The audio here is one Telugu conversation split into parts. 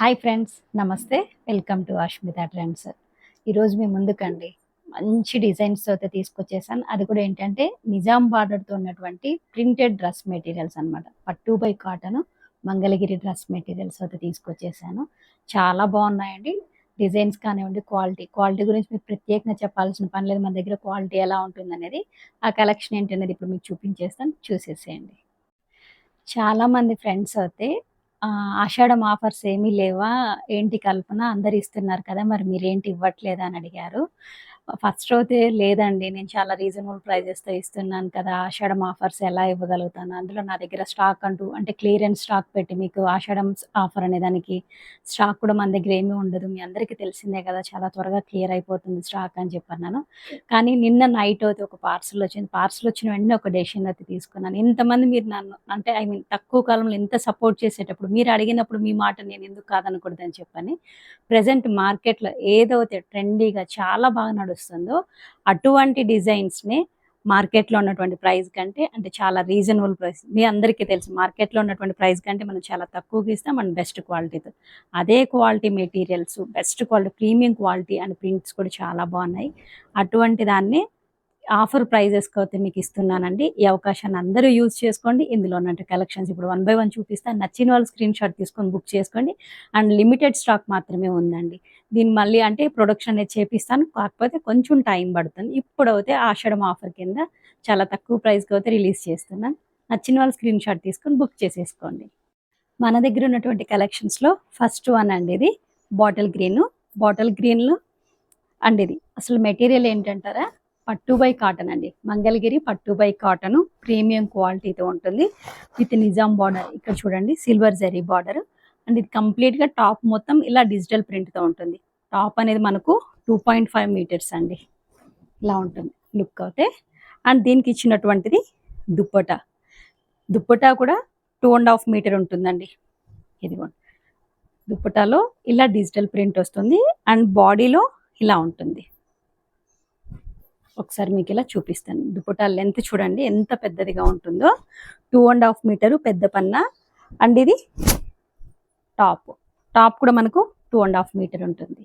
హాయ్ ఫ్రెండ్స్, నమస్తే. Welcome to Ashmita trends. ఈరోజు మీ ముందుకండి మంచి డిజైన్స్తో అయితే తీసుకొచ్చేసాను. అది కూడా ఏంటంటే నిజాం బార్డర్తో ఉన్నటువంటి ప్రింటెడ్ డ్రెస్ మెటీరియల్స్ అనమాట. పట్టు by cotton Mangalagiri dress materials అయితే తీసుకొచ్చేసాను. చాలా బాగున్నాయండి డిజైన్స్ కానివ్వండి, క్వాలిటీ గురించి మీకు ప్రత్యేకంగా చెప్పాల్సిన పని లేదు. మన దగ్గర క్వాలిటీ ఎలా ఉంటుందనేది, ఆ కలెక్షన్ ఏంటనేది ఇప్పుడు మీకు చూపించేస్తాను, చూసేసేయండి. చాలామంది ఫ్రెండ్స్ అయితే ఆషాఢం ఆఫర్స్ ఏమీ లేవా? ఏంటి కల్పన, అందరు ఇస్తున్నారు కదా! మరి మీరేంటి ఇవ్వట్లేదా అని అడిగారు. ఫస్ట్ అయితే లేదండి, నేను చాలా రీజనబుల్ ప్రైజెస్‌తో ఇస్తున్నాను కదా! ఆషాఢం ఆఫర్స్ ఎలా ఇవ్వగలుగుతాను? అందులో నా దగ్గర స్టాక్ అంటూ అంటే క్లియరెన్స్ స్టాక్ పెట్టి మీకు ఆషాఢం ఆఫర్ అనే దానికి స్టాక్ కూడా మన దగ్గర ఏమీ ఉండదు. మీ అందరికీ తెలిసిందే కదా! చాలా త్వరగా క్లియర్ అయిపోతుంది స్టాక్ అని చెప్పన్నాను. కానీ నిన్న నైట్ అయితే ఒక పార్సెల్ వచ్చింది. పార్సెల్ వచ్చిన వెంటనే ఒక డెసిషన్ అయితే తీసుకున్నాను. ఇంతమంది మీరు నన్ను అంటే ఐ మీన్ తక్కువ కాలంలో ఇంత సపోర్ట్ చేసేటప్పుడు మీరు అడిగినప్పుడు మీ మాట నేను ఎందుకు కాదనకూడదని చెప్పని, ప్రెజెంట్ మార్కెట్‌లో ఏదైతే ట్రెండీగా చాలా బాగా నడుస్తుందో అటువంటి డిజైన్స్‌ని మార్కెట్‌లో ఉన్నటువంటి ప్రైస్ కంటే అంటే చాలా రీజనబుల్ ప్రైస్. మీ అందరికీ తెలుసు మార్కెట్‌లో ఉన్నటువంటి ప్రైస్ కంటే మనం చాలా తక్కువకి ఇస్తాం అండ్ బెస్ట్ క్వాలిటీతో. అదే quality materials, best quality, premium quality and prints కూడా చాలా బాగున్నాయి. అటువంటి దాన్ని ఆఫర్ ప్రైజెస్‌కి అయితే మీకు ఇస్తున్నానండి. ఈ అవకాశాన్ని అందరూ యూజ్ చేసుకోండి. ఇందులో ఉన్నటువంటి కలెక్షన్స్ ఇప్పుడు వన్ బై వన్ చూపిస్తాను. నచ్చిన వాళ్ళు స్క్రీన్‌షాట్ తీసుకొని బుక్ చేసుకోండి. అండ్ లిమిటెడ్ స్టాక్ మాత్రమే ఉందండి. దీన్ని మళ్ళీ అంటే ప్రొడక్షన్ అనేది చేపిస్తాను. కాకపోతే కొంచెం టైం పడుతుంది. ఇప్పుడైతే ఆషాఢం ఆఫర్ కింద చాలా తక్కువ ప్రైస్‌కి అయితే రిలీజ్ చేస్తున్నాను. నచ్చిన వాళ్ళు స్క్రీన్‌షాట్ తీసుకొని బుక్ చేసేసుకోండి. మన దగ్గర ఉన్నటువంటి కలెక్షన్స్‌లో ఫస్ట్ వన్ అండి ఇది. Bottle green. బాటిల్ గ్రీన్‌లో అండ్ ఇది అసలు మెటీరియల్ ఏంటంటారా? పట్టు బై కాటన్ అండి. మంగళగిరి పట్టు బై కాటన్ ప్రీమియం క్వాలిటీతో ఉంటుంది. With Nizam border. ఇక్కడ చూడండి సిల్వర్ జరీ బార్డర్. అండ్ ఇది కంప్లీట్‌గా టాప్ మొత్తం ఇలా డిజిటల్ ప్రింట్‌తో ఉంటుంది. టాప్ అనేది మనకు 2.5 మీటర్స్ అండి. ఇలా ఉంటుంది లుక్ అయితే. అండ్ దీనికి ఇచ్చినటువంటిది దుప్పటా. దుప్పటా కూడా 2.5 మీటర్ ఉంటుందండి. ఇదిగోండి. దుప్పటాలో ఇలా డిజిటల్ ప్రింట్ వస్తుంది అండ్ బాడీలో ఇలా ఉంటుంది. ఒకసారి మీకు ఇలా చూపిస్తాను. దుపట్టా లెంత్ చూడండి ఎంత పెద్దదిగా ఉంటుందో. 2.5 మీటరు పెద్ద పన్నా. అండ్ ఇది టాప్. టాప్ కూడా మనకు 2.5 మీటర్ ఉంటుంది.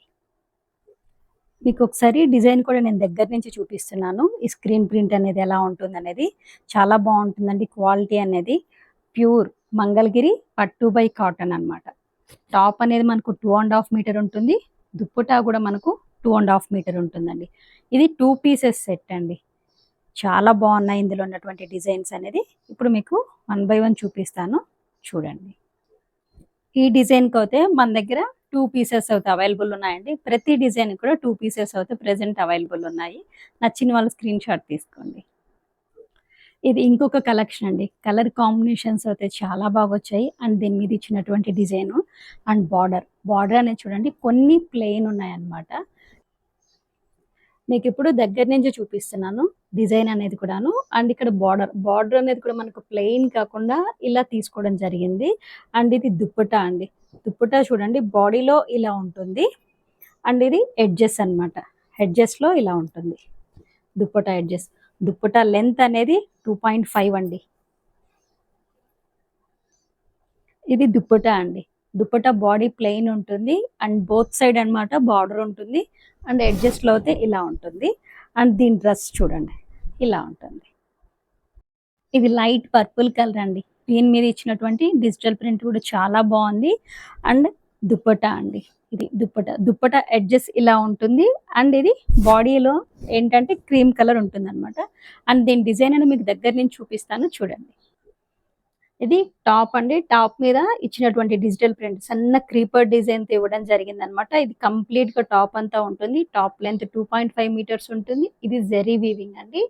మీకు ఒకసారి డిజైన్ కూడా నేను దగ్గర నుంచి చూపిస్తున్నాను. ఈ స్క్రీన్ ప్రింట్ అనేది ఎలా ఉంటుందనేది చాలా బాగుంటుందండి. క్వాలిటీ అనేది ప్యూర్ మంగళగిరి పట్టు బై కాటన్ అనమాట. టాప్ అనేది మనకు 2.5 మీటర్ ఉంటుంది. దుప్పటా కూడా మనకు 2.5 మీటర్ ఉంటుందండి. ఇది 2 పీసెస్ సెట్ అండి. చాలా బాగున్నాయి ఇందులో ఉన్నటువంటి డిజైన్స్ అనేది. ఇప్పుడు మీకు వన్ బై వన్ చూపిస్తాను, చూడండి. ఈ డిజైన్కి అయితే మన దగ్గర 2 పీసెస్ అయితే అవైలబుల్ ఉన్నాయండి. ప్రతి డిజైన్ కూడా 2 పీసెస్ అయితే ప్రెజెంట్ అవైలబుల్ ఉన్నాయి. నచ్చిన వాళ్ళు స్క్రీన్ షాట్ తీసుకోండి. ఇది ఇంకొక కలెక్షన్ అండి. కలర్ కాంబినేషన్స్ అయితే చాలా బాగా వచ్చాయి. అండ్ దీని మీద ఇచ్చినటువంటి డిజైన్ అండ్ బార్డర్ అనేది చూడండి కొన్ని ప్లెయిన్ ఉన్నాయన్నమాట. మీకు ఇప్పుడు దగ్గర నుంచి చూపిస్తున్నాను డిజైన్ అనేది కూడాను. అండ్ ఇక్కడ బార్డర్ అనేది కూడా మనకు ప్లెయిన్ కాకుండా ఇలా తీసుకోవడం జరిగింది. అండ్ ఇది దుప్పటా అండి. దుప్పటా చూడండి బాడీలో ఇలా ఉంటుంది. అండ్ ఇది ఎడ్జెస్ అనమాట. ఎడ్జెస్లో ఇలా ఉంటుంది దుప్పటా ఎడ్జెస్. దుప్పటా లెంత్ అనేది 2.5 అండి. ఇది దుప్పటా అండి. దుప్పటా బాడీ ప్లెయిన్ ఉంటుంది అండ్ బోత్ సైడ్ అనమాట బార్డర్ ఉంటుంది. అండ్ ఎడ్జస్ట్లో అయితే ఇలా ఉంటుంది. అండ్ దీని డ్రెస్ చూడండి ఇలా ఉంటుంది. ఇది లైట్ పర్పుల్ కలర్ అండి. దీని మీద ఇచ్చినటువంటి డిజిటల్ ప్రింట్ కూడా చాలా బాగుంది. అండ్ దుప్పటా అండి. ఇది దుప్పటా ఎడ్జెస్ ఇలా ఉంటుంది. అండ్ ఇది బాడీలో ఏంటంటే క్రీమ్ కలర్ ఉంటుంది అనమాట. అండ్ దీని డిజైన్ అనేది మీకు దగ్గర నుంచి చూపిస్తాను, చూడండి. ఇది టాప్ అండి. టాప్ మీద ఇచ్చినటువంటి డిజిటల్ ప్రింట్ సన్న క్రీపర్ డిజైన్‌తో ఇవ్వడం జరిగిందనమాట. ఇది కంప్లీట్‌గా టాప్ అంతా ఉంటుంది. టాప్ లెంత్ 2.5 మీటర్స్ ఉంటుంది. ఇది జెరీ వీవింగ్ అండి.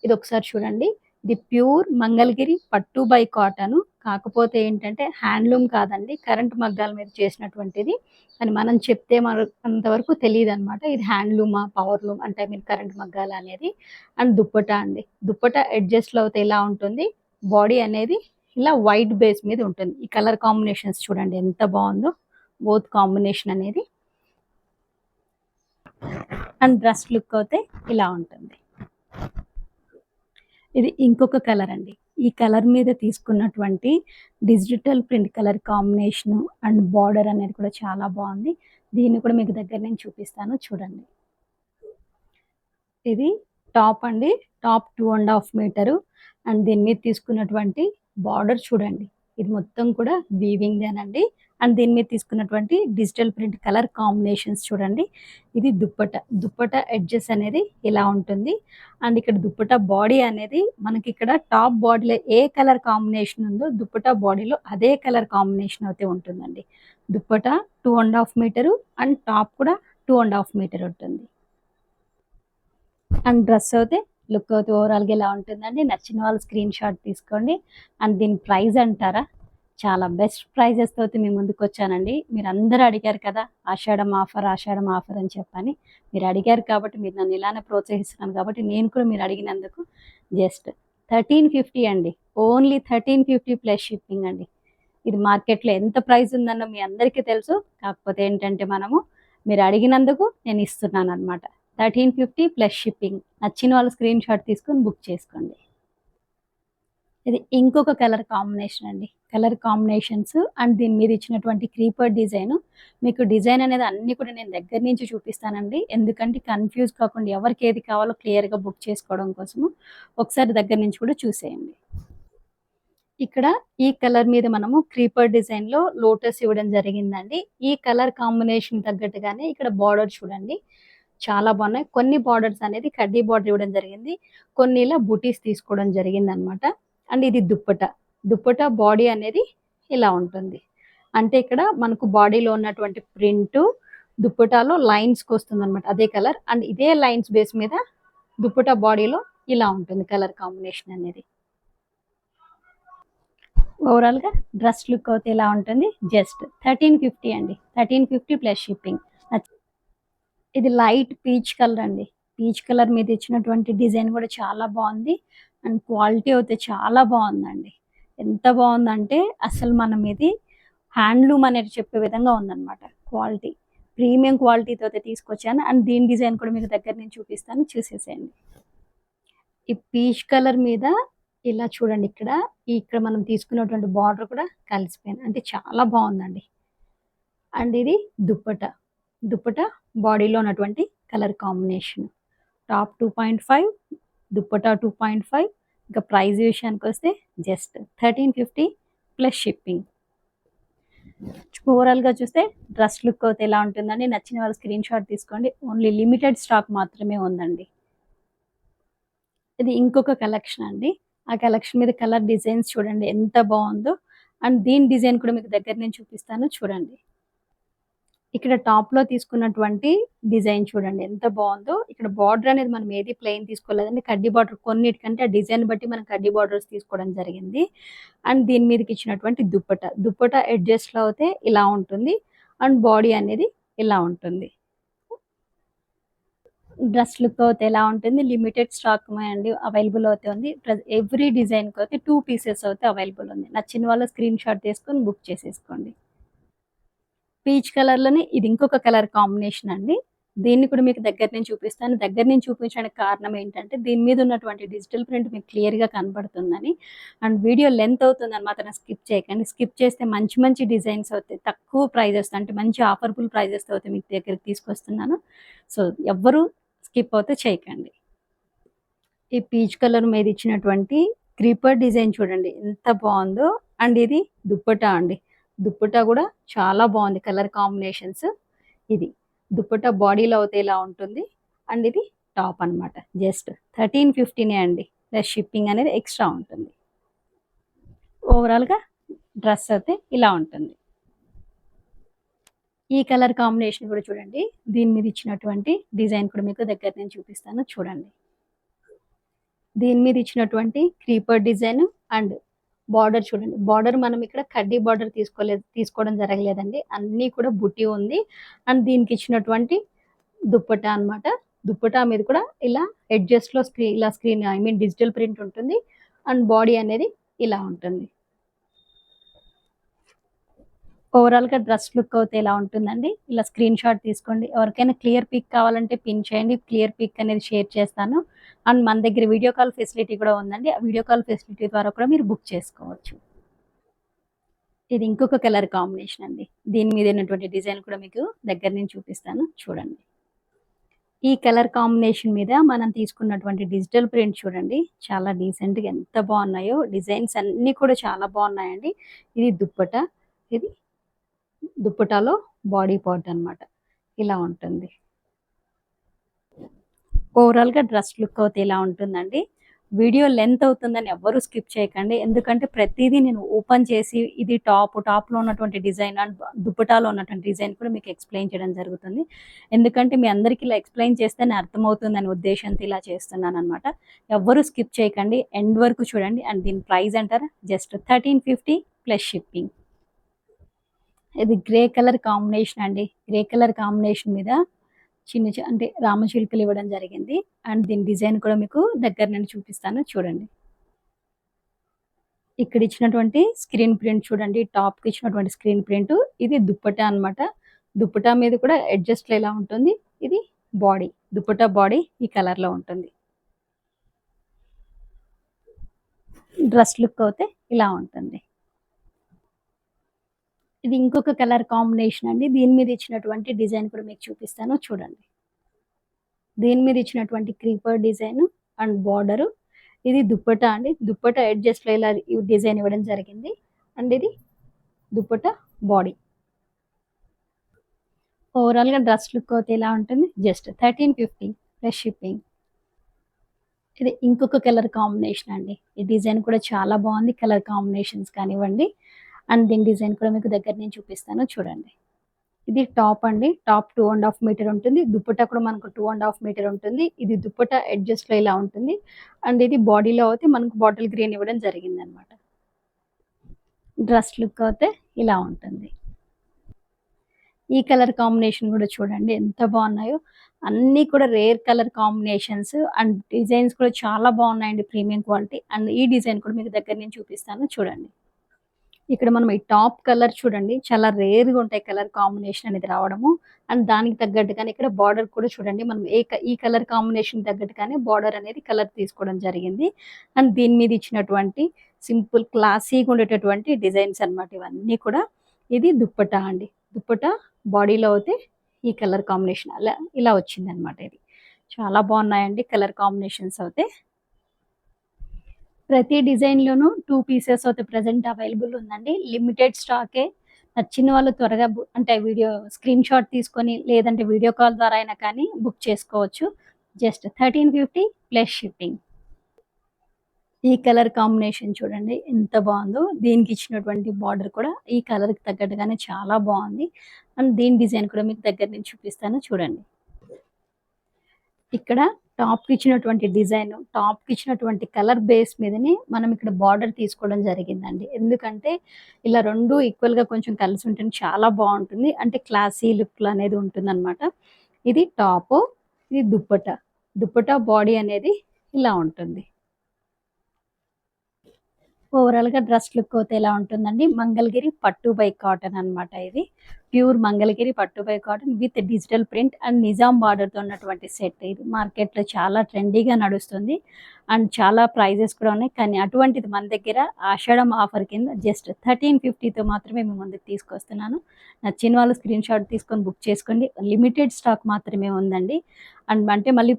ఇది ఒకసారి చూడండి. ఇది ప్యూర్ మంగళగిరి పట్టు బై కాటన్. కాకపోతే ఏంటంటే హ్యాండ్లూమ్ కాదండి. కరెంట్ మగ్గాల మీద చేసినటువంటిది. కానీ మనం చెప్తే మనకు అంతవరకు తెలీదనమాట. ఇది హ్యాండ్లూమా, పవర్లూమ్ అంటే మీరు కరెంట్ మగ్గాల అనేది. అండ్ దుప్పటా అండి. దుప్పటా ఎడ్జస్ట్‌లో అయితే ఇలా ఉంటుంది. బాడీ అనేది ఇలా వైట్ బేస్ మీద ఉంటుంది. ఈ కలర్ కాంబినేషన్స్ చూడండి ఎంత బాగుందో. బోత్ కాంబినేషన్ అనేది. అండ్ డ్రెస్ లుక్ అయితే ఇలా ఉంటుంది. ఇది ఇంకొక కలర్ అండి. ఈ కలర్ మీద తీసుకున్నటువంటి digital print colour combination and border అనేది కూడా చాలా బాగుంది. దీన్ని కూడా మీకు దగ్గర నుంచి చూపిస్తాను చూడండి. ఇది టాప్ అండి. టాప్ 2.5 మీటరు అండ్ దీని మీద తీసుకున్నటువంటి బార్డర్ చూడండి. ఇది మొత్తం కూడా వీవింగ్‌దేనండి. అండ్ దీని మీద తీసుకున్నటువంటి డిజిటల్ ప్రింట్ కలర్ కాంబినేషన్స్ చూడండి. ఇది దుప్పట. దుప్పట ఎడ్జెస్ అనేది ఇలా ఉంటుంది. అండ్ ఇక్కడ దుప్పట బాడీ అనేది మనకిక్కడ టాప్ బాడీలో ఏ కలర్ కాంబినేషన్ ఉందో దుప్పట బాడీలో అదే కలర్ కాంబినేషన్ అయితే ఉంటుందండి. దుప్పట 2.5 మీటరు అండ్ టాప్ కూడా 2.5 మీటర్ ఉంటుంది. అండ్ డ్రెస్ అయితే లుక్ అయితే ఓవరాల్‌గా ఇలా ఉంటుందండి. నచ్చిన వాళ్ళు స్క్రీన్ షాట్ తీసుకోండి. అండ్ దీని ప్రైస్ అంటారా, చాలా బెస్ట్ ప్రైజెస్‌తో అయితే మీ ముందుకొచ్చానండి. మీరందరూ అడిగారు కదా! ఆషాఢం ఆఫర్, ఆషాఢం ఆఫర్ అని చెప్పని. మీరు అడిగారు కాబట్టి, మీరు నన్ను ఇలానే ప్రోత్సహిస్తున్నాను కాబట్టి, నేను కూడా మీరు అడిగినందుకు జస్ట్ 1350 అండి. ఓన్లీ 1350 ప్లస్ షిప్పింగ్ అండి. ఇది మార్కెట్‌లో ఎంత ప్రైస్ ఉందన్నో మీ అందరికీ తెలుసు. కాకపోతే ఏంటంటే మనము మీరు అడిగినందుకు నేను ఇస్తున్నాననమాట. 1350 ప్లస్ షిప్పింగ్. నచ్చిన వాళ్ళు స్క్రీన్ షాట్ తీసుకొని బుక్ చేసుకోండి. ఇది ఇంకొక కలర్ కాంబినేషన్ అండి. కలర్ కాంబినేషన్స్ అండ్ దీని మీద ఇచ్చినటువంటి క్రీపర్ డిజైన్. మీకు డిజైన్ అనేది అన్నీ కూడా నేను దగ్గర నుంచి చూపిస్తానండి. ఎందుకంటే కన్‌ఫ్యూజ్ కాకుండా ఎవరికి ఏది కావాలో క్లియర్‌గా బుక్ చేసుకోవడం కోసము. ఒకసారి దగ్గర నుంచి కూడా చూసేయండి. ఇక్కడ ఈ కలర్ మీద మనము క్రీపర్ డిజైన్‌లో లోటస్ ఇవ్వడం జరిగిందండి. ఈ కలర్ కాంబినేషన్ తగ్గట్టుగానే ఇక్కడ బార్డర్ చూడండి. చాలా బాగున్నాయి. కొన్ని బార్డర్స్ అనేది కడ్డీ బార్డర్ ఇవ్వడం జరిగింది. కొన్ని ఇలా బూటీస్ తీసుకోవడం జరిగిందనమాట. అండ్ ఇది దుప్పట. దుప్పట బాడీ అనేది ఇలా ఉంటుంది. అంటే ఇక్కడ మనకు బాడీలో ఉన్నటువంటి ప్రింటు దుప్పటాలో లైన్స్‌కొస్తుందనమాట. అదే కలర్. అండ్ ఇదే లైన్స్ బేస్ మీద దుప్పట బాడీలో ఇలా ఉంటుంది కలర్ కాంబినేషన్ అనేది. ఓవరాల్‌గా డ్రెస్ లుక్ అయితే ఇలా ఉంటుంది. జస్ట్ 1350 అండి. 1350 ప్లస్ షిప్పింగ్. ఇది లైట్ పీచ్ కలర్ అండి. పీచ్ కలర్ మీద ఇచ్చినటువంటి డిజైన్ కూడా చాలా బాగుంది. అండ్ క్వాలిటీ అయితే చాలా బాగుందండి. ఎంత బాగుందంటే అసలు మనం ఇది హ్యాండ్లూమ్ అనేది చెప్పే విధంగా ఉందన్నమాట క్వాలిటీ. ప్రీమియం క్వాలిటీతో అయితే తీసుకొచ్చాను. అండ్ దీని డిజైన్ కూడా మీకు దగ్గర నుంచి చూపిస్తాను, చూసేసేయండి. ఈ పీచ్ కలర్ మీద ఇలా చూడండి, ఇక్కడ మనం తీసుకున్నటువంటి బార్డర్ కూడా కలిసిపోయింది. అంటే చాలా బాగుందండి. అండ్ ఇది దుప్పట. దుప్పట బాడీలో ఉన్నటువంటి కలర్ కాంబినేషన్. టాప్ 2.5, దుప్పట 2.5. ఇంకా ప్రైస్ విషయానికి వస్తే జస్ట్ 1350 ప్లస్ షిప్పింగ్. ఓవరాల్‌గా చూస్తే డ్రెస్ లుక్ అయితే ఎలా ఉంటుందండి. నచ్చిన వాళ్ళు స్క్రీన్ షాట్ తీసుకోండి. ఓన్లీ లిమిటెడ్ స్టాక్ మాత్రమే ఉందండి. ఇది ఇంకొక కలెక్షన్ అండి. ఆ కలెక్షన్ మీద కలర్ డిజైన్స్ చూడండి ఎంత బాగుందో. అండ్ దీని డిజైన్ కూడా మీకు దగ్గర నుంచి చూపిస్తాను చూడండి. ఇక్కడ టాప్‌లో తీసుకున్నటువంటి డిజైన్ చూడండి ఎంత బాగుందో. ఇక్కడ బార్డర్ అనేది మనం ఏది ప్లెయిన్ తీసుకోలేదండి. కడ్డీ బార్డర్ కొన్నిటికంటే ఆ డిజైన్ బట్టి మనం కడ్డీ బార్డర్స్ తీసుకోవడం జరిగింది. అండ్ దీని మీదకి ఇచ్చినటువంటి దుప్పట. దుప్పట ఎడ్జెస్‌లో అయితే ఇలా ఉంటుంది. అండ్ బాడీ అనేది ఇలా ఉంటుంది. డ్రెస్ లుక్ అయితే ఎలా ఉంటుంది. లిమిటెడ్ స్టాక్ అండి అవైలబుల్ అయితే ఉంది. ఎవ్రీ డిజైన్‌కి అయితే 2 పీసెస్ అయితే అవైలబుల్ ఉంది. నచ్చిన వాళ్ళు స్క్రీన్ షాట్ తీసుకొని బుక్ చేసేసుకోండి. పీచ్ కలర్‌లోనే ఇది ఇంకొక కలర్ కాంబినేషన్ అండి. దీన్ని కూడా మీకు దగ్గర నుంచి చూపిస్తాను. దగ్గర నుంచి చూపించడానికి కారణం ఏంటంటే, దీని మీద ఉన్నటువంటి డిజిటల్ ప్రింట్ మీకు క్లియర్‌గా కనపడుతుందని. అండ్ వీడియో లెంత్ అవుతుందని మాత్రం స్కిప్ చేయకండి. స్కిప్ చేస్తే మంచి మంచి డిజైన్స్ అవుతాయి. తక్కువ ప్రైజెస్‌తో అంటే మంచి ఆఫర్‌బుల్ ప్రైజెస్‌తో అయితే మీకు దగ్గరికి తీసుకొస్తున్నాను. సో, ఎవ్వరు స్కిప్ అయితే చేయకండి. ఈ పీచ్ కలర్ మీద ఇచ్చినటువంటి క్రీపర్ డిజైన్ చూడండి ఎంత బాగుందో. అండ్ ఇది దుప్పటా అండి. దుప్పటా కూడా చాలా బాగుంది కలర్ కాంబినేషన్స్. ఇది దుప్పటా బాడీలో అయితే ఇలా ఉంటుంది. అండ్ ఇది టాప్ అనమాట. జస్ట్ 1350 అండి. ప్లస్ షిప్పింగ్ అనేది ఎక్స్ట్రా ఉంటుంది. ఓవరాల్‌గా డ్రెస్ అయితే ఇలా ఉంటుంది. ఈ కలర్ కాంబినేషన్ కూడా చూడండి. దీని మీద ఇచ్చినటువంటి డిజైన్ కూడా మీకు దగ్గర నుంచి చూపిస్తాను చూడండి. దీని మీద ఇచ్చినటువంటి క్రీపర్ డిజైన్ అండ్ బార్డర్ చూడండి. బార్డర్ మనం ఇక్కడ కడ్డీ బార్డర్ తీసుకోవడం జరగలేదండి. అన్నీ కూడా బుట్టి ఉంది. అండ్ దీనికి ఇచ్చినటువంటి దుప్పటా అన్నమాట. దుప్పటా మీద కూడా ఇలా ఎడ్జెస్‌లో స్క్రీన్ డిజిటల్ ప్రింట్ ఉంటుంది. అండ్ బాడీ అనేది ఇలా ఉంటుంది. ఓవరాల్‌గా డ్రెస్ లుక్ అయితే ఇలా ఉంటుందండి. ఇలా స్క్రీన్ షాట్ తీసుకోండి. ఎవరికైనా క్లియర్ పిక్ కావాలంటే పిన్ చేయండి. క్లియర్ పిక్ అనేది షేర్ చేస్తాను. అండ్ మన దగ్గర వీడియో కాల్ ఫెసిలిటీ కూడా ఉందండి. ఆ వీడియో కాల్ ఫెసిలిటీ ద్వారా కూడా మీరు బుక్ చేసుకోవచ్చు. ఇది ఇంకొక కలర్ కాంబినేషన్ అండి. దీని మీద ఉన్నటువంటి డిజైన్ కూడా మీకు దగ్గర నుంచి చూపిస్తాను చూడండి. ఈ కలర్ కాంబినేషన్ మీద మనం తీసుకున్నటువంటి డిజిటల్ ప్రింట్ చూడండి. చాలా డీసెంట్‌గా ఎంత బాగున్నాయో. డిజైన్స్ అన్నీ కూడా చాలా బాగున్నాయండి. ఇది దుప్పట. ఇది దుప్పటాలో బాడీ పార్ట్ అన్నమాట. ఇలా ఉంటుంది. ఓవరాల్‌గా డ్రెస్ లుక్ అయితే ఇలా ఉంటుందండి. వీడియో లెంత్ అవుతుందని ఎవ్వరు స్కిప్ చేయకండి. ఎందుకంటే ప్రతీదీ నేను ఓపెన్ చేసి ఇది టాప్‌లో ఉన్నటువంటి డిజైన్ అండ్ దుప్పటాలో ఉన్నటువంటి డిజైన్ కూడా మీకు ఎక్స్‌ప్లెయిన్ చేయడం జరుగుతుంది. ఎందుకంటే మీ అందరికి ఇలా ఎక్స్‌ప్లెయిన్ చేస్తేనే అర్థమవుతుందనే ఉద్దేశంతో ఇలా చేస్తున్నాననమాట. ఎవ్వరు స్కిప్ చేయకండి. ఎండ్ వరకు చూడండి. అండ్ దీని ప్రైస్ అంటారా జస్ట్ 1350 ప్లస్ షిప్పింగ్. ఇది గ్రే కలర్ కాంబినేషన్ అండి. గ్రే కలర్ కాంబినేషన్ మీద అంటే రామచిలుకలు ఇవ్వడం జరిగింది. అండ్ దీని డిజైన్ కూడా మీకు దగ్గర నుండి చూపిస్తాను చూడండి. ఇక్కడ ఇచ్చినటువంటి స్క్రీన్ ప్రింట్ చూడండి. టాప్‌కి ఇచ్చినటువంటి స్క్రీన్ ప్రింట్. ఇది దుప్పటా అన్నమాట. దుప్పటా మీద కూడా అడ్జస్ట్‌లో ఇలా ఉంటుంది. ఇది బాడీ. దుప్పటా బాడీ ఈ కలర్‌లో ఉంటుంది. డ్రెస్ లుక్ అయితే ఇలా ఉంటుంది. ఇది ఇంకొక కలర్ కాంబినేషన్ అండి. దీని మీద ఇచ్చినటువంటి డిజైన్ కూడా మీకు చూపిస్తాను చూడండి. దీని మీద ఇచ్చినటువంటి క్రీపర్ డిజైన్ అండ్ బార్డరు. ఇది దుప్పటా అండి. దుప్పటా ఎడ్జెస్ట్‌లో ఇలా డిజైన్ ఇవ్వడం జరిగింది. అండ్ ఇది దుప్పటా బాడీ. ఓవరాల్‌గా డ్రెస్ లుక్ అయితే ఇలా ఉంటుంది. Just 1350 plus shipping. ఇది ఇంకొక కలర్ కాంబినేషన్ అండి. ఈ డిజైన్ కూడా చాలా బాగుంది. కలర్ కాంబినేషన్స్ కానివ్వండి. అండ్ దీని డిజైన్ కూడా మీకు దగ్గర నుంచి చూపిస్తాను చూడండి. ఇది టాప్ అండి. టాప్ 2½ మీటర్ ఉంటుంది. దుప్పట్టా కూడా మనకు 2½ మీటర్ ఉంటుంది. ఇది దుప్పట్టా ఎడ్జస్ట్‌లో ఇలా ఉంటుంది. అండ్ ఇది బాడీలో అయితే మనకు బాటిల్ గ్రీన్ ఇవ్వడం జరిగిందనమాట. డ్రెస్ లుక్ అయితే ఇలా ఉంటుంది. ఈ కలర్ కాంబినేషన్ కూడా చూడండి ఎంత బాగున్నాయో. అన్నీ కూడా rare colour combinations and designs కూడా చాలా బాగున్నాయండి. Premium quality. అండ్ ఈ డిజైన్ కూడా మీకు దగ్గర నుంచి చూపిస్తాను చూడండి. ఇక్కడ మనం ఈ టాప్ కలర్ చూడండి. చాలా రేర్‌గా ఉంటాయి కలర్ కాంబినేషన్ అనేది రావడము. అండ్ దానికి తగ్గట్టుగానే ఇక్కడ బార్డర్ కూడా చూడండి. మనం ఈ కలర్ కాంబినేషన్ తగ్గట్టుగానే బార్డర్ అనేది కలర్ తీసుకోవడం జరిగింది. అండ్ దీని మీద ఇచ్చినటువంటి సింపుల్ క్లాసీగా ఉండేటటువంటి డిజైన్స్ అన్నమాట ఇవన్నీ కూడా. ఇది దుప్పట్టా అండి. దుప్పట్టా బాడీలో అయితే ఈ కలర్ కాంబినేషన్ ఇలా వచ్చిందనమాట ఇది. చాలా బాగున్నాయండి కలర్ కాంబినేషన్స్ అయితే. ప్రతి డిజైన్‌లోనూ 2 పీసెస్ అయితే ప్రెజెంట్ అవైలబుల్ ఉందండి. లిమిటెడ్ స్టాకే. నచ్చిన వాళ్ళు త్వరగా అంటే వీడియో స్క్రీన్ షాట్ తీసుకొని లేదంటే వీడియో కాల్ ద్వారా అయినా కానీ బుక్ చేసుకోవచ్చు. Just 1350 plus shipping. ఈ కలర్ కాంబినేషన్ చూడండి ఎంత బావుందో. దీనికి ఇచ్చినటువంటి బార్డర్ కూడా ఈ కలర్‌కి తగ్గట్టుగానే చాలా బావుంది. అండ్ దీని డిజైన్ కూడా మీకు దగ్గర నుంచి చూపిస్తాను చూడండి. ఇక్కడ టాప్‌కిచ్చినటువంటి డిజైను, టాప్‌కిచ్చినటువంటి కలర్ బేస్ మీదనే మనం ఇక్కడ బార్డర్ తీసుకోవడం జరిగిందండి. ఎందుకంటే ఇలా 2 ఈక్వల్‌గా కొంచెం కలిసి ఉంటేనే చాలా బావుంటుంది. అంటే క్లాసీ లుక్ అనేది ఉంటుందనమాట. ఇది టాపు, ఇది దుప్పట్టా. దుప్పట్టా బాడీ అనేది ఇలా ఉంటుంది. ఓవరాల్‌గా డ్రెస్ లుక్ అయితే ఎలా ఉంటుందండి. మంగళగిరి పట్టు బై కాటన్ అనమాట ఇది. ప్యూర్ మంగళగిరి పట్టు by cotton with digital print and Nizam బార్డర్‌తో ఉన్నటువంటి సెట్ ఇది. మార్కెట్‌లో చాలా ట్రెండీగా నడుస్తుంది. అండ్ చాలా ప్రైజెస్ కూడా ఉన్నాయి. కానీ అటువంటిది మన దగ్గర ఆషాఢం ఆఫర్ కింద జస్ట్ 1350తో మాత్రమే మీ ముందుకు తీసుకొస్తున్నాను. నచ్చిన వాళ్ళు స్క్రీన్ షాట్ తీసుకొని బుక్ చేసుకోండి. లిమిటెడ్ స్టాక్ మాత్రమే ఉందండి. అండ్ అంటే మళ్ళీ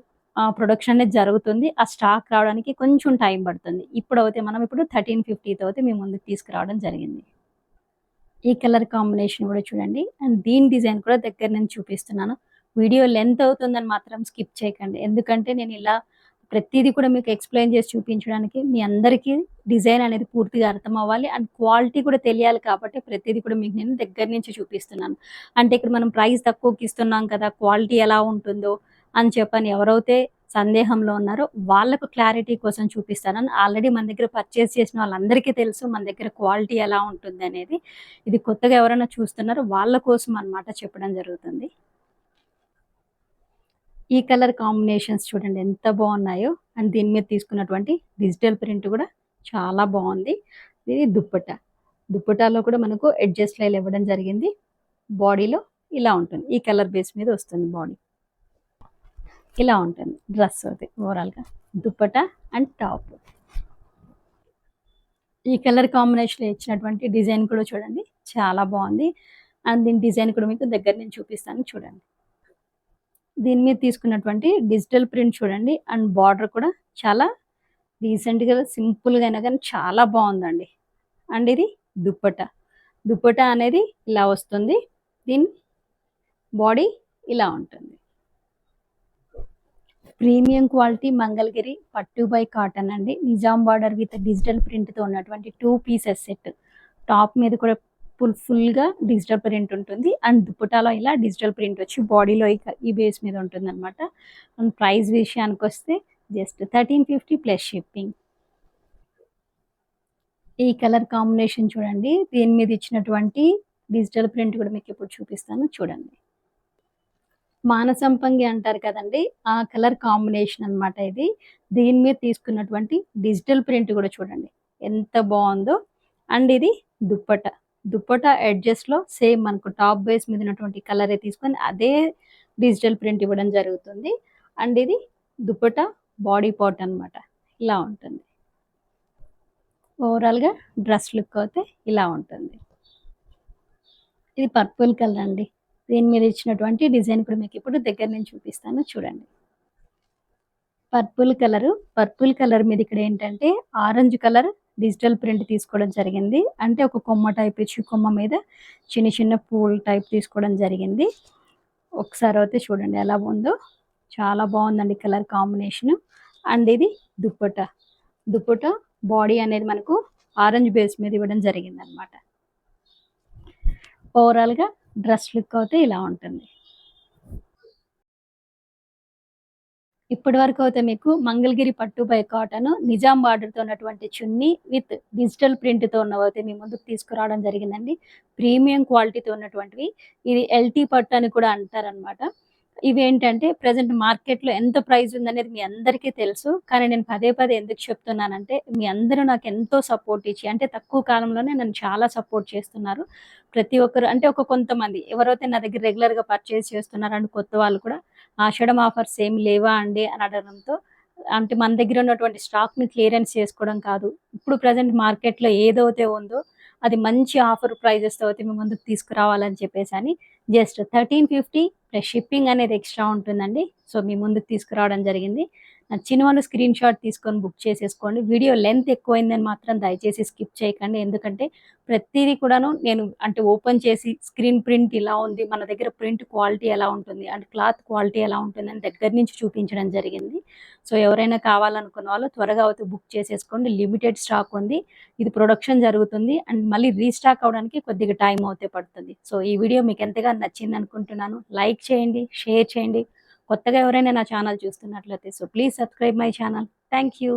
ప్రొడక్షన్ అనేది జరుగుతుంది. ఆ స్టాక్ రావడానికి కొంచెం టైం పడుతుంది. ఇప్పుడైతే మనం ఇప్పుడు 1350తో అయితే మీ ముందుకు తీసుకురావడం జరిగింది. ఈ కలర్ కాంబినేషన్ కూడా చూడండి. అండ్ దీని డిజైన్ కూడా దగ్గర నుంచి చూపిస్తున్నాను. వీడియో లెంత్ అవుతుందని మాత్రం స్కిప్ చేయకండి. ఎందుకంటే నేను ఇలా ప్రతీది కూడా మీకు ఎక్స్‌ప్లెయిన్ చేసి చూపించడానికి మీ అందరికీ డిజైన్ అనేది పూర్తిగా అర్థమవ్వాలి. అండ్ క్వాలిటీ కూడా తెలియాలి కాబట్టి ప్రతీది కూడా మీకు నేను దగ్గర నుంచి చూపిస్తున్నాను. అంటే ఇక్కడ మనం ప్రైస్ తక్కువకి ఇస్తున్నాం కదా! క్వాలిటీ ఎలా ఉంటుందో అని చెప్పని ఎవరైతే సందేహంలో ఉన్నారో వాళ్ళకు క్లారిటీ కోసం చూపిస్తానని. ఆల్రెడీ మన దగ్గర పర్చేస్ చేసిన వాళ్ళందరికీ తెలుసు మన దగ్గర క్వాలిటీ ఎలా ఉంటుందనేది. ఇది కొత్తగా ఎవరైనా చూస్తున్నారో వాళ్ళ కోసం అన్నమాట చెప్పడం జరుగుతుంది. ఈ కలర్ కాంబినేషన్స్ చూడండి ఎంత బాగున్నాయో. అండ్ దీని మీద తీసుకున్నటువంటి డిజిటల్ ప్రింట్ కూడా చాలా బాగుంది. ఇది దుప్పట్టా. దుప్పటాలో కూడా మనకు అడ్జస్ట్ లైల్ ఇవ్వడం జరిగింది. బాడీలో ఇలా ఉంటుంది. ఈ కలర్ బేస్ మీద వస్తుంది బాడీ. ఇలా ఉంటుంది డ్రెస్ అది ఓవరాల్గా. Dupatta and top. ఈ కలర్ కాంబినేషన్‌లో ఇచ్చినటువంటి డిజైన్ కూడా చూడండి చాలా బావుంది. అండ్ దీని డిజైన్ కూడా మీకు దగ్గర నుంచి చూపిస్తాను చూడండి. దీని మీద తీసుకున్నటువంటి డిజిటల్ ప్రింట్ చూడండి అండ్ బార్డర్ కూడా చాలా డీసెంట్‌గా సింపుల్‌గా అయినా గానీ చాలా బావుందండి. అండ్ ఇది దుప్పట. దుప్పట అనేది ఇలా వస్తుంది. దీని బాడీ ఇలా ఉంటుంది. ప్రీమియం క్వాలిటీ మంగళగిరి పట్టు బై కాటన్ అండి. నిజాం బార్డర్ విత్ డిజిటల్ ప్రింట్‌తో ఉన్నటువంటి 2 పీసెస్ సెట్. టాప్ మీద కూడా ఫుల్‌గా డిజిటల్ ప్రింట్ ఉంటుంది. అండ్ దుపట్టాలో ఇలా డిజిటల్ ప్రింట్ వచ్చి బాడీలో ఈ బేస్ మీద ఉంటుందనమాట. అండ్ ప్రైస్ విషయానికొస్తే జస్ట్ 1350 ప్లస్ షిప్పింగ్. ఈ కలర్ కాంబినేషన్ చూడండి. దీని మీద ఇచ్చినటువంటి డిజిటల్ ప్రింట్ కూడా మీకు ఇప్పుడు చూపిస్తాను చూడండి. మానసంపంగి అంటారు కదండీ! ఆ కలర్ కాంబినేషన్ అన్నమాట ఇది. దీని మీద తీసుకున్నటువంటి డిజిటల్ ప్రింట్ కూడా చూడండి. ఎంత బావుందో. అండ్ ఇది దుప్పట. దుప్పట ఎడ్జెస్‌లో సేమ్ మనకు టాప్ బేస్ మీద ఉన్నటువంటి కలరే తీసుకొని అదే డిజిటల్ ప్రింట్ ఇవ్వడం జరుగుతుంది. అండ్ ఇది దుప్పట బాడీ పార్ట్ అన్నమాట. ఇలా ఉంటుంది. ఓవరాల్‌గా డ్రెస్ లుక్ అయితే ఇలా ఉంటుంది. ఇది పర్పుల్ కలర్ అండి. దీని మీద ఇచ్చినటువంటి డిజైన్ కూడా మీకిప్పుడు దగ్గర నుంచి చూపిస్తాను చూడండి. పర్పుల్ కలర్ మీద ఇక్కడేంటంటే ఆరెంజ్ కలర్ డిజిటల్ ప్రింట్ తీసుకోవడం జరిగింది. అంటే ఒక కొమ్మ టైప్ ఇచ్చి కొమ్మ మీద చిన్న చిన్న పూలు టైప్ తీసుకోవడం జరిగింది. ఒకసారైతే చూడండి ఎలా ఉందో. చాలా బావుందండి కలర్ కాంబినేషను. అండ్ ఇది దుప్పట. దుప్పట బాడీ అనేది మనకు ఆరెంజ్ బేస్ మీద ఇవ్వడం జరిగిందనమాట. ఓవరాల్‌గా డ్రెస్ లుక్ అయితే ఇలా ఉంటుంది. ఇప్పటి వరకు అయితే మీకు మంగళగిరి పట్టు బై కాటన్ నిజాం బార్డర్‌తో ఉన్నటువంటి చున్నీ విత్ డిజిటల్ ప్రింట్‌తో ఉన్నవైతే మీ ముందుకు తీసుకురావడం జరిగిందండి. ప్రీమియం క్వాలిటీతో ఉన్నటువంటివి. ఇది ఎల్‌టి పట్టు అని కూడా అంటారనమాట. ఇవేంటంటే ప్రెజెంట్ మార్కెట్‌లో ఎంత ప్రైస్ ఉందనేది మీ అందరికీ తెలుసు. కానీ నేను పదే పదే ఎందుకు చెప్తున్నానంటే మీ అందరూ నాకెంతో సపోర్ట్ ఇచ్చి అంటే తక్కువ కాలంలోనే నన్ను చాలా సపోర్ట్ చేస్తున్నారు. ప్రతి ఒక్కరు అంటే కొంతమంది ఎవరైతే నా దగ్గర రెగ్యులర్‌గా పర్చేజ్ చేస్తున్నారో అండ్ కొత్త వాళ్ళు కూడా ఆషాఢం ఆఫర్స్ ఏమి లేవా అండి అని అడగడంతో అంటే మన దగ్గర ఉన్నటువంటి స్టాక్‌ని క్లియరెన్స్ చేసుకోవడం కాదు. ఇప్పుడు ప్రెజెంట్ మార్కెట్‌లో ఏదైతే ఉందో అది మంచి ఆఫర్ ప్రైజెస్‌తో అయితే మీ ముందుకు తీసుకురావాలని చెప్పేసని జస్ట్ 1350 ప్లస్ షిప్పింగ్ అనేది ఎక్స్‌ట్రా ఉంటుందండి. సో, మీ ముందుకు తీసుకురావడం జరిగింది. నచ్చిన వాళ్ళు స్క్రీన్ షాట్ తీసుకొని బుక్ చేసేసుకోండి. వీడియో లెంత్ ఎక్కువైందని మాత్రం దయచేసి స్కిప్ చేయకండి. ఎందుకంటే ప్రతీది కూడాను నేను అంటే ఓపెన్ చేసి స్క్రీన్ ప్రింట్ ఇలా ఉంది. మన దగ్గర ప్రింట్ క్వాలిటీ ఎలా ఉంటుంది? అండ్ క్లాత్ క్వాలిటీ ఎలా ఉంటుందని దగ్గర నుంచి చూపించడం జరిగింది. సో, ఎవరైనా కావాలనుకున్న వాళ్ళు త్వరగా అయితే బుక్ చేసేసుకోండి. లిమిటెడ్ స్టాక్ ఉంది. ఇది ప్రొడక్షన్ జరుగుతుంది. అండ్ మళ్ళీ రీస్టాక్ అవ్వడానికి కొద్దిగా టైం అయితే పడుతుంది. సో, ఈ వీడియో మీకు ఎంతగా నచ్చిందనుకుంటున్నాను. లైక్ చేయండి, షేర్ చేయండి. కొత్తగా ఎవరైనా నా ఛానల్ చూస్తున్నట్లయితే so, please subscribe my channel. Thank you.